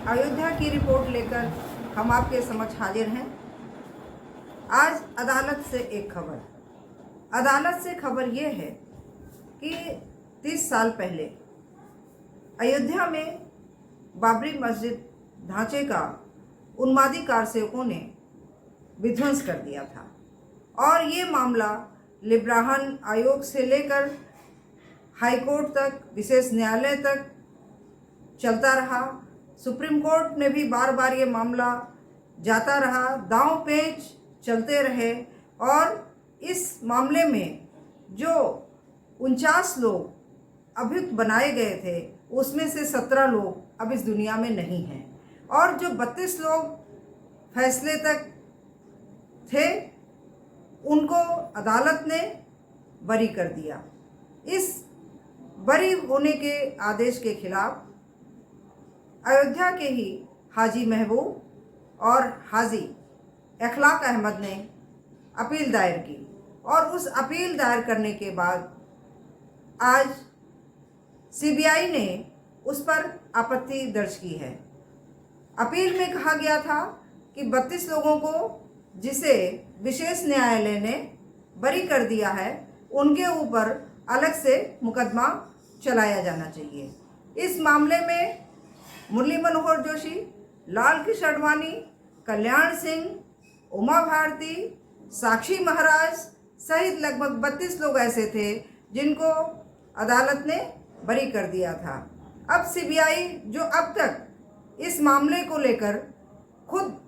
अयोध्या की रिपोर्ट लेकर हम आपके समक्ष हाजिर हैं। आज अदालत से एक खबर। अदालत से खबर ये है कि 30 साल पहले अयोध्या में बाबरी मस्जिद ढांचे का उन्मादी कारसेवकों ने विध्वंस कर दिया था और ये मामला लिब्राहन आयोग से लेकर हाईकोर्ट तक, विशेष न्यायालय तक चलता रहा। सुप्रीम कोर्ट ने भी बार बार ये मामला जाता रहा, दांव पेच चलते रहे और इस मामले में जो 49 लोग अभियुक्त बनाए गए थे उसमें से 17 लोग अब इस दुनिया में नहीं हैं और जो 32 लोग फैसले तक थे उनको अदालत ने बरी कर दिया। इस बरी होने के आदेश के खिलाफ अयोध्या के ही हाजी महबूब और हाजी अखलाक अहमद ने अपील दायर की और उस अपील दायर करने के बाद आज सीबीआई ने उस पर आपत्ति दर्ज की है। अपील में कहा गया था कि 32 लोगों को जिसे विशेष न्यायालय ने बरी कर दिया है उनके ऊपर अलग से मुकदमा चलाया जाना चाहिए। इस मामले में मुरली मनोहर जोशी, लाल कृष्ण आडवाणी, कल्याण सिंह, उमा भारती, साक्षी महाराज सहित लगभग 32 लोग ऐसे थे जिनको अदालत ने बरी कर दिया था। अब सीबीआई जो अब तक इस मामले को लेकर खुद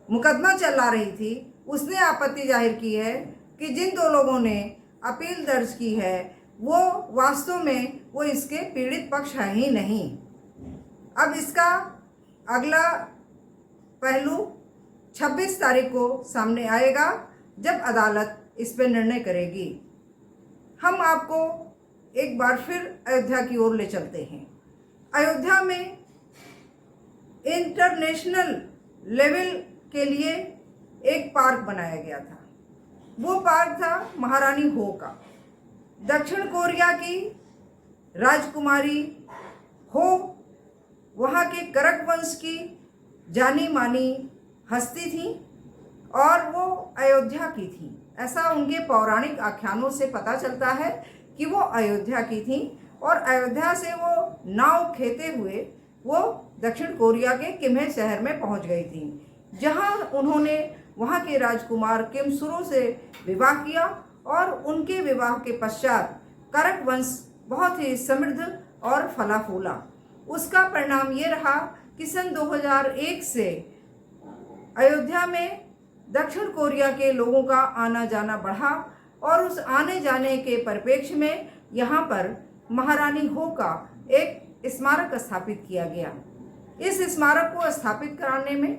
मुकदमा चला रही थी उसने आपत्ति जाहिर की है कि जिन 2 लोगों ने अपील दर्ज की है वो वास्तव में वो इसके पीड़ित पक्ष है ही नहीं। अब इसका अगला पहलू 26 तारीख को सामने आएगा जब अदालत इस पर निर्णय करेगी। हम आपको एक बार फिर अयोध्या की ओर ले चलते हैं। अयोध्या में इंटरनेशनल लेवल के लिए एक पार्क बनाया गया था। वो पार्क था महारानी हो का। दक्षिण कोरिया की राजकुमारी हो वहाँ के करक वंश की जानी मानी हस्ती थी और वो अयोध्या की थी। ऐसा उनके पौराणिक आख्यानों से पता चलता है कि वो अयोध्या की थी और अयोध्या से वो नाव खेते हुए वो दक्षिण कोरिया के किम्हे शहर में पहुंच गई थी, जहां उन्होंने वहां के राजकुमार किम सुरो से विवाह किया और उनके विवाह के पश्चात करक वंश बहुत ही समृद्ध और फला फूला। उसका परिणाम ये रहा कि सन 2001 से अयोध्या में दक्षिण कोरिया के लोगों का आना जाना बढ़ा और उस आने जाने के परिप्रेक्ष्य में यहाँ पर महारानी हो का एक स्मारक स्थापित किया गया। इस स्मारक को स्थापित कराने में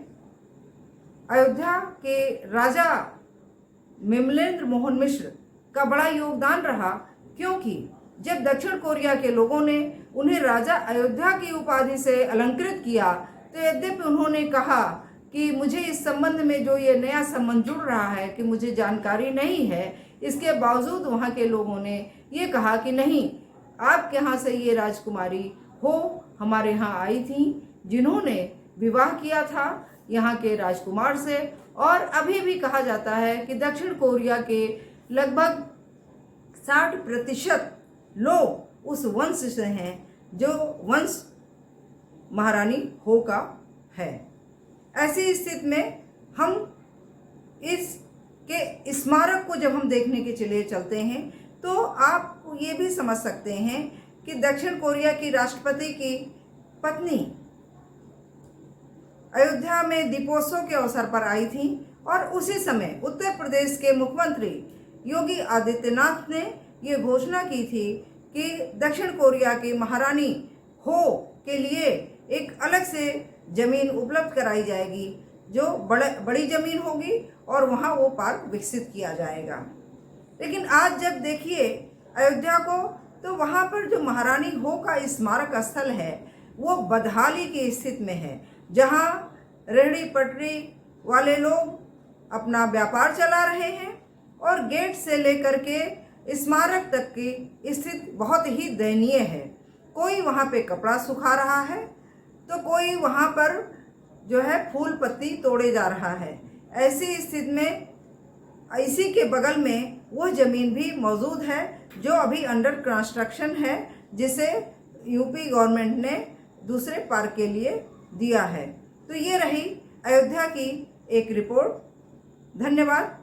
अयोध्या के राजा विमलेंद्र मोहन मिश्र का बड़ा योगदान रहा, क्योंकि जब दक्षिण कोरिया के लोगों ने उन्हें राजा अयोध्या की उपाधि से अलंकृत किया तो यद्यपि उन्होंने कहा कि मुझे इस संबंध में जो ये नया संबंध जुड़ रहा है कि मुझे जानकारी नहीं है, इसके बावजूद वहाँ के लोगों ने ये कहा कि नहीं, आपके यहाँ से ये राजकुमारी हो हमारे यहाँ आई थी जिन्होंने विवाह किया था यहाँ के राजकुमार से। और अभी भी कहा जाता है कि दक्षिण कोरिया के लगभग 60% लोग उस वंश से हैं जो वंश महारानी हो का है। ऐसी स्थिति में हम इसके स्मारक को जब हम देखने के लिए चलते हैं तो आप ये भी समझ सकते हैं कि दक्षिण कोरिया की राष्ट्रपति की पत्नी अयोध्या में दीपोत्सव के अवसर पर आई थी और उसी समय उत्तर प्रदेश के मुख्यमंत्री योगी आदित्यनाथ ने ये घोषणा की थी कि दक्षिण कोरिया की महारानी हो के लिए एक अलग से ज़मीन उपलब्ध कराई जाएगी जो बड़ी ज़मीन होगी और वहाँ वो पार्क विकसित किया जाएगा। लेकिन आज जब देखिए अयोध्या को तो वहाँ पर जो महारानी हो का स्मारक स्थल है वो बदहाली की स्थिति में है, जहाँ रेहड़ी पटरी वाले लोग अपना व्यापार चला रहे हैं और गेट से लेकर के स्मारक तक की स्थिति बहुत ही दयनीय है। कोई वहाँ पे कपड़ा सुखा रहा है तो कोई वहाँ पर जो है फूल पत्ती तोड़े जा रहा है। ऐसी स्थिति में इसी के बगल में वह ज़मीन भी मौजूद है जो अभी अंडर कंस्ट्रक्शन है, जिसे यूपी गवर्नमेंट ने दूसरे पार्क के लिए दिया है। तो ये रही अयोध्या की एक रिपोर्ट। धन्यवाद।